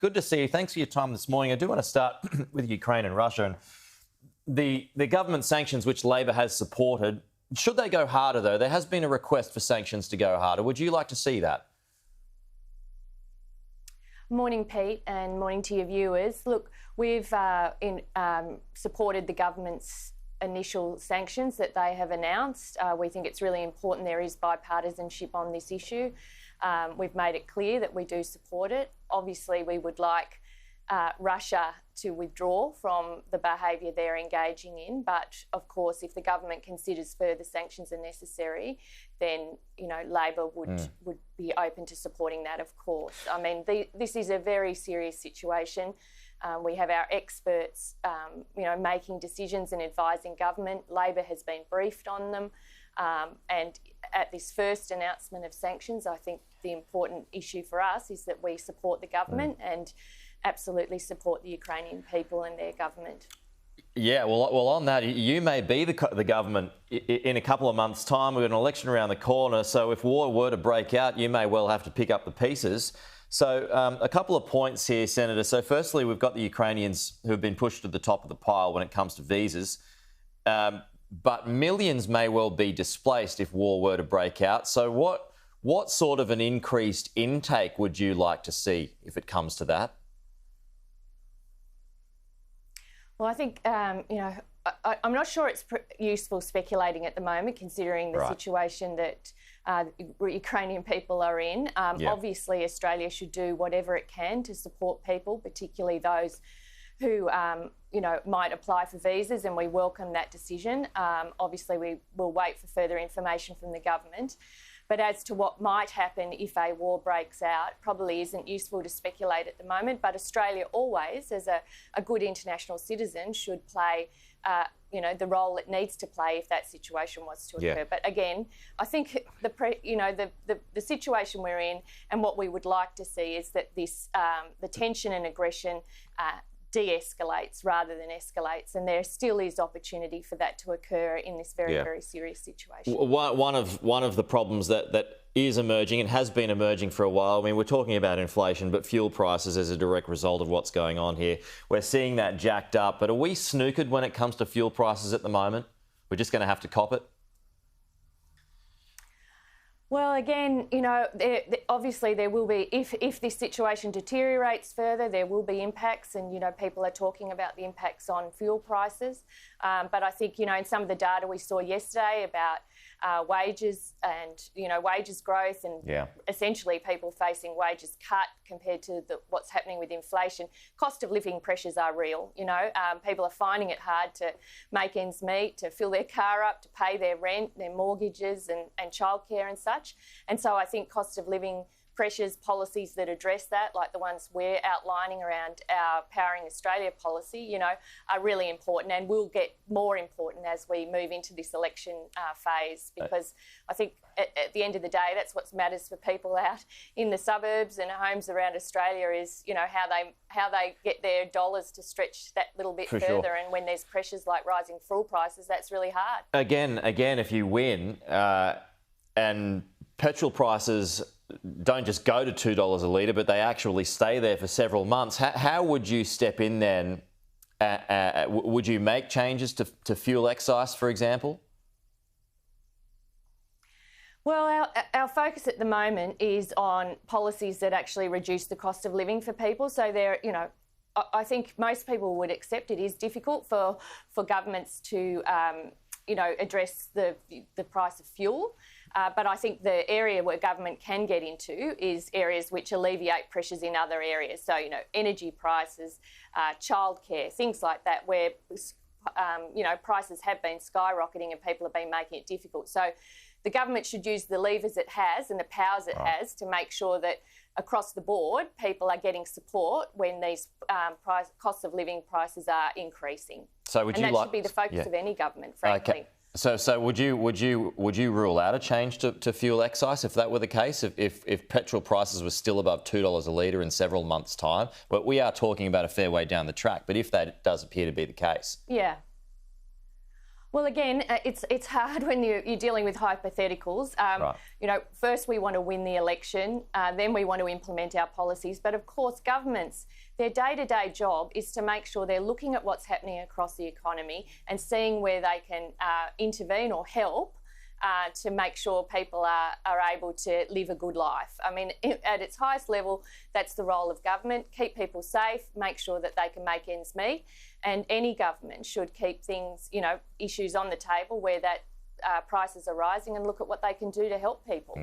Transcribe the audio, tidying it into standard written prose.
Good to see you. Thanks for your time this morning. I do want to start with Ukraine and Russia and the government sanctions which Labor has supported. Should they go harder, though? There has been a request for sanctions to go harder. Would you like to see that? Morning, Pete, and morning to your viewers. Look, we've supported the government's initial sanctions that they have announced. We think it's really important there is bipartisanship on this issue. We've made it clear that we do support it. Obviously, we would like Russia to withdraw from the behaviour they're engaging in. But, of course, if the government considers further sanctions are necessary, then, Labor would be open to supporting that, of course. I mean, this is a very serious situation. We have our experts, making decisions and advising government. Labor has been briefed on them. And at this first announcement of sanctions, I think the important issue for us is that we support the government and absolutely support the Ukrainian people and their government. Yeah, well, on that, you may be the government in a couple of months' time. We've got an election around the corner, so if war were to break out, you may well have to pick up the pieces. So a couple of points here, Senator. So firstly, we've got the Ukrainians who have been pushed to the top of the pile when it comes to visas. But millions may well be displaced if war were to break out. So what sort of an increased intake would you like to see if it comes to that? Well, I think, I'm not sure it's useful speculating at the moment, considering the situation that Ukrainian people are in. Obviously, Australia should do whatever it can to support people, particularly those who, might apply for visas, and we welcome that decision. Obviously, we will wait for further information from the government. But as to what might happen if a war breaks out, probably isn't useful to speculate at the moment. But Australia always, as a good international citizen, should play, the role it needs to play if that situation was to occur. But again, I think the situation we're in and what we would like to see is that this the tension and aggression de-escalates rather than escalates, and there still is opportunity for that to occur in this very, very serious situation. One of the problems that is emerging and has been emerging for a while, I mean, we're talking about inflation, but fuel prices as a direct result of what's going on here. We're seeing that jacked up, but are we snookered when it comes to fuel prices at the moment? We're just going to have to cop it? Well, again, obviously there will be, if this situation deteriorates further, there will be impacts, and, people are talking about the impacts on fuel prices. But I think, in some of the data we saw yesterday about wages and, wages growth and essentially people facing wages cut compared to what's happening with inflation, cost of living pressures are real. People are finding it hard to make ends meet, to fill their car up, to pay their rent, their mortgages and childcare and such. And so I think cost of living pressures, policies that address that, like the ones we're outlining around our Powering Australia policy, are really important and will get more important as we move into this election phase, because I think at the end of the day, that's what matters for people out in the suburbs and homes around Australia is, how they get their dollars to stretch that little bit further. And when there's pressures like rising fuel prices, that's really hard. Again, if you win and petrol prices don't just go to $2 a litre, but they actually stay there for several months. How would you step in then? Would you make changes to fuel excise, for example? Well, our focus at the moment is on policies that actually reduce the cost of living for people. So I think most people would accept it is difficult for governments to, address the price of fuel. But I think the area where government can get into is areas which alleviate pressures in other areas. So, energy prices, childcare, things like that, where, prices have been skyrocketing and people have been making it difficult. So the government should use the levers it has and the powers it has to make sure that across the board, people are getting support when these cost of living prices are increasing. So would you that should be the focus of any government, frankly. Okay. So would you rule out a change to fuel excise if that were the case? If petrol prices were still above $2 a litre in several months' time? But we are talking about a fair way down the track. But if that does appear to be the case, Well, again, it's hard when you're dealing with hypotheticals. Right. You know, first we want to win the election, then we want to implement our policies. But of course, governments, their day-to-day job is to make sure they're looking at what's happening across the economy and seeing where they can intervene or help to make sure people are able to live a good life. I mean, at its highest level, that's the role of government: keep people safe, make sure that they can make ends meet. And any government should keep things, you know, issues on the table where that prices are rising and look at what they can do to help people.